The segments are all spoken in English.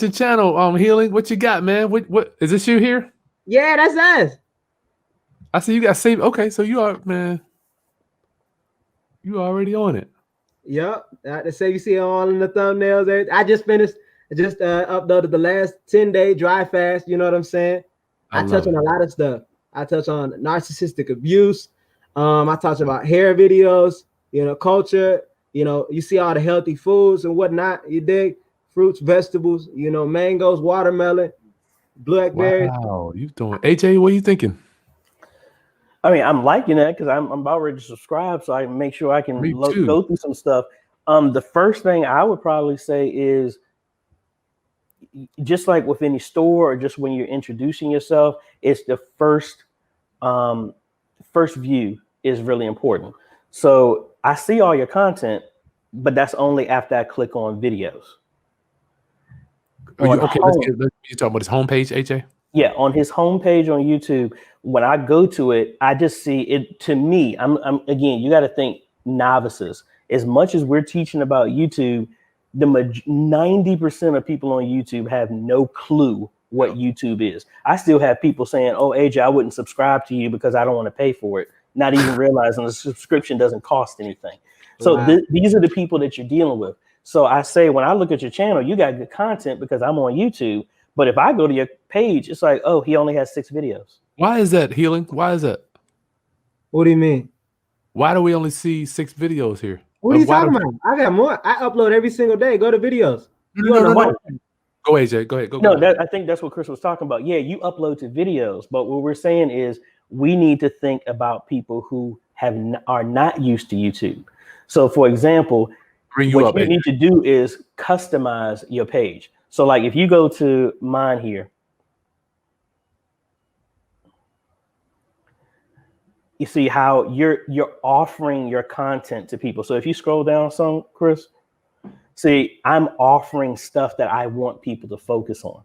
Your channel, Healing. What you got, man? What is this you here? Yeah, that's us. I see you got saved. Okay, so you are, man. You already on it. Yep. The same you see all in the thumbnails. I just finished. I just uploaded the last 10-day dry fast. You know what I'm saying? I touch on a lot of stuff. I touch on narcissistic abuse. I talk about hair videos, culture, you see all the healthy foods and whatnot. You dig? Fruits, vegetables, mangoes, watermelon, blackberries. Wow, you doing AJ, what are you thinking? I mean, I'm liking that because I'm about ready to subscribe, so I can make sure I can go through some stuff. The first thing I would probably say is, just like with any store or just when you're introducing yourself, it's the first view is really important. So I see all your content, but that's only after I click on videos. Okay, you talking about his homepage, AJ? Yeah, on his homepage on YouTube, when I go to it, I just see it. To me, I'm again, you got to think novices. As much as we're teaching about YouTube, the 90% of people on YouTube have no clue what YouTube is. I still have people saying, "Oh, AJ, I wouldn't subscribe to you because I don't want to pay for it," not even realizing the subscription doesn't cost anything. So these are the people that you're dealing with. So I say, when I look at your channel, you got good content because I'm on YouTube. But if I go to your page, it's like, oh, he only has 6 videos. Why is that, Healing? Why is that? What do you mean? Why do we only see 6 videos here? What are you talking about? I got more. I upload every single day. Go to videos. No. Go, AJ. Go ahead. Go. I think that's what Chris was talking about. Yeah, you upload to videos. But what we're saying is we need to think about people who are not used to YouTube. So, for example, what you need to do is customize your page. So like if you go to mine here, you see how you're offering your content to people. So if you scroll down some, Chris, see, I'm offering stuff that I want people to focus on.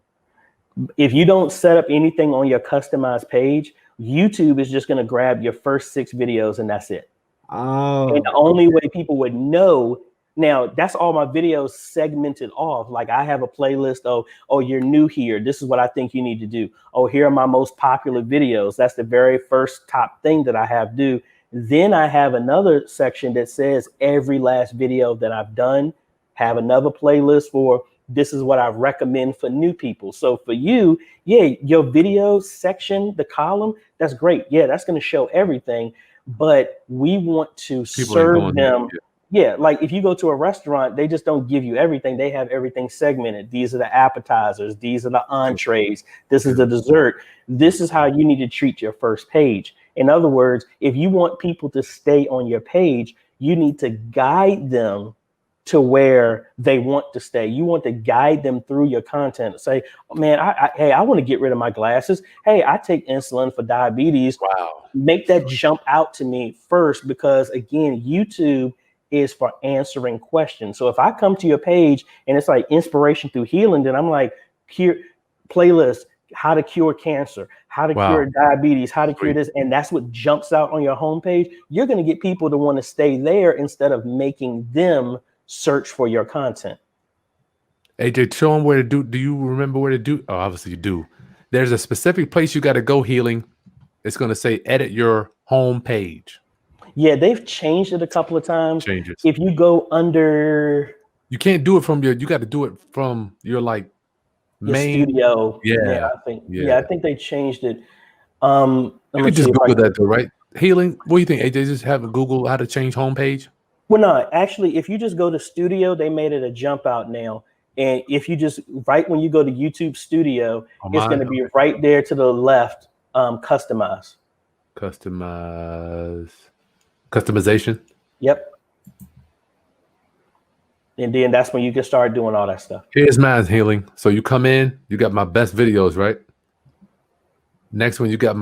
If you don't set up anything on your customized page, YouTube is just going to grab your first 6 videos and that's it. Oh. And the only way people would know. Now, that's all my videos segmented off. Like I have a playlist of, oh, you're new here. This is what I think you need to do. Oh, here are my most popular videos. That's the very first top thing that I have do. Then I have another section that says every last video that I've done, have another playlist for this is what I recommend for new people. So for you, yeah, your video section, the column, that's great. Yeah, that's going to show everything. But we want to serve them. Yeah, like if you go to a restaurant, they just don't give you everything. They have everything segmented. These are the appetizers. These are the entrees. This is the dessert. This is how you need to treat your first page. In other words, if you want people to stay on your page, you need to guide them to where they want to stay. You want to guide them through your content. Say, oh, man, hey, I want to get rid of my glasses. Hey, I take insulin for diabetes. Wow. Make that jump out to me first, because again, YouTube is for answering questions. So if I come to your page and it's like inspiration through healing, then I'm like, here, playlist, how to cure cancer, how to cure diabetes, how to cure this. And that's what jumps out on your homepage. You're going to get people to want to stay there instead of making them search for your content. AJ, show them where to do. Do you remember where to do? Oh, obviously you do. There's a specific place you got to go, Healing. It's going to say edit your home page. Yeah, they've changed it a couple of times. Changes. If you go under, you can't do it from your. You got to do it from your like main studio. Yeah, I think they changed it. You could just Google that though, right? Healing. What do you think, AJ? Just have a Google how to change homepage. Well, no, actually, if you just go to studio, they made it a jump out now. And if you just when you go to YouTube Studio, it's going to be right there to the left. Customization. Yep. And then that's when you can start doing all that stuff. Here's mine, Healing. So you come in, you got my best videos, right? Next one, you got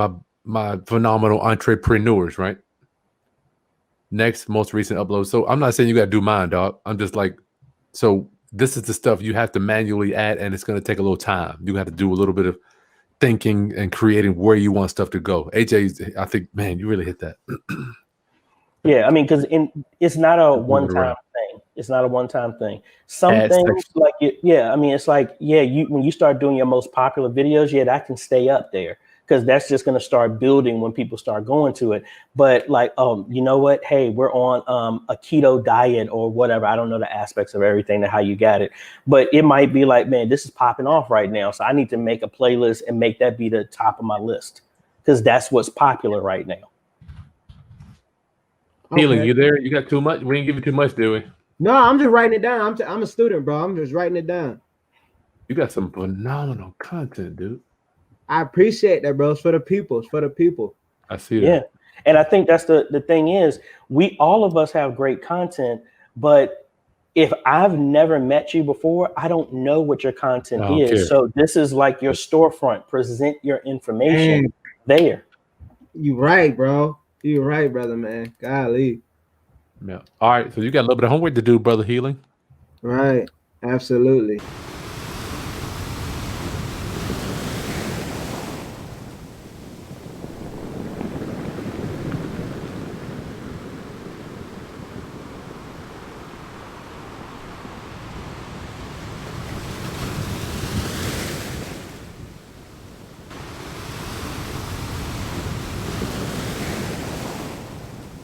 my phenomenal entrepreneurs, right? Next, most recent upload. So I'm not saying you got to do mine, dog. I'm just like, so this is the stuff you have to manually add, and it's going to take a little time. You have to do a little bit of thinking and creating where you want stuff to go. AJ, I think, man, you really hit that. Yeah, I mean, because it's not a one-time thing. It's not a one-time thing. Some Add things section. like it, yeah, I mean, it's like, yeah, when you start doing your most popular videos, yeah, that can stay up there because that's just going to start building when people start going to it. But like, you know what? Hey, we're on a keto diet or whatever. I don't know the aspects of everything and how you got it, but it might be like, man, this is popping off right now. So I need to make a playlist and make that be the top of my list because that's what's popular right now. Healing, you there? You got too much? We didn't give you too much, do we? No, I'm just writing it down. I'm a student, bro. I'm just writing it down. You got some phenomenal content, dude. I appreciate that, bro. It's for the people. It's for the people. I see that. Yeah. And I think that's the thing is all of us have great content, but if I've never met you before, I don't know what your content is. So this is like your storefront. Present your information there. You right, bro. You right, brother, man. Golly. Yeah. All right. So you got a little bit of homework to do, brother Healing. Right. Absolutely.